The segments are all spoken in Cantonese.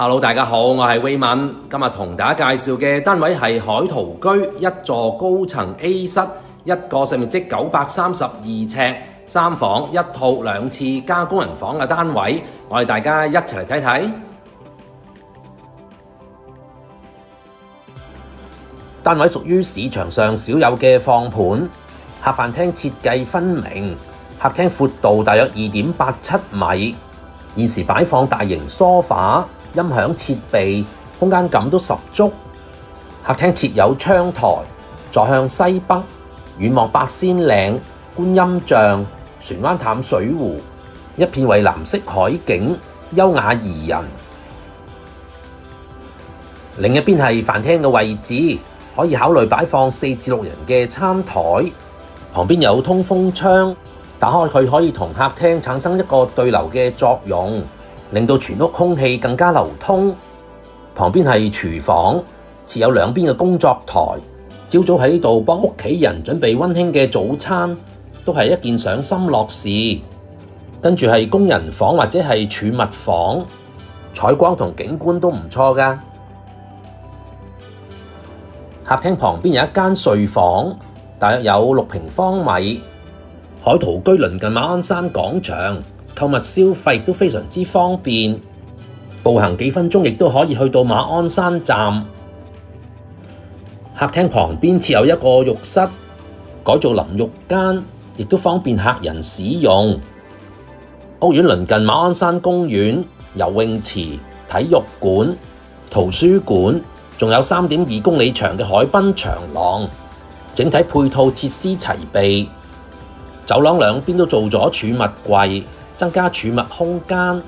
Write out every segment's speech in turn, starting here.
Hello， 大家好，我係威文，今日同大家介紹嘅單位係海圖居，一座高層 A 室，一個實面積932尺，3房1套2廁加工人房嘅單位，我哋大家一齊嚟睇睇。單位屬於市場上少有嘅放盤，客飯廳設計分明，客廳闊度大約2.87米，現時擺放大型梳化。音響設備空間感都十足，客廳設有窗台，坐向西北，遠望八仙嶺、觀音像、船灣淡水湖，一片蔚藍色海景，優雅宜人。另一邊係飯廳嘅位置，可以考慮擺放4至6人嘅餐台，旁邊有通風窗，打開佢可以同客廳產生一個對流嘅作用，令到全屋空氣更加流通。旁邊係廚房，設有兩邊嘅工作台。朝早喺呢度幫屋企人準備溫馨嘅早餐，都係一件賞心樂事。跟住係工人房或者係儲物房，採光同景觀都唔錯㗎。客廳旁邊有一間睡房，大約有6平方米。海圖居鄰近馬鞍山廣場，購物消費都非常之方便，步行幾分鐘亦都可以去到馬鞍山站。客廳旁邊設有一個浴室，改造淋浴間，亦都方便客人使用。屋苑鄰近馬鞍山公園、游泳池、體育館、圖書館，仲有3.2公里長嘅海濱長廊，整體配套設施齊備。走廊兩邊都做咗儲物櫃，增加儲物空間。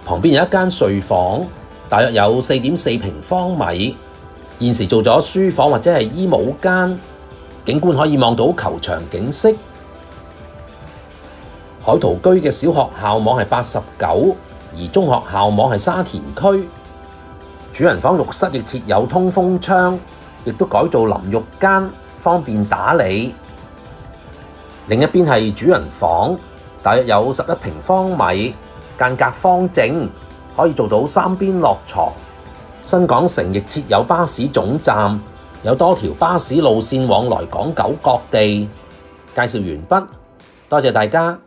旁邊有一間睡房，大約有4.4平方米，現時做咗書房或者係衣帽間，景觀可以望到球場景色。海圖居嘅小學校網係89，而中學校網係沙田區。主人房浴室亦設有通風窗，亦都改造淋浴間，方便打理。另一邊係主人房，大約有11平方米，間隔方正，可以做到3邊落床。新港城亦設有巴士總站，有多條巴士路線往來港九各地。介紹完畢，多謝大家。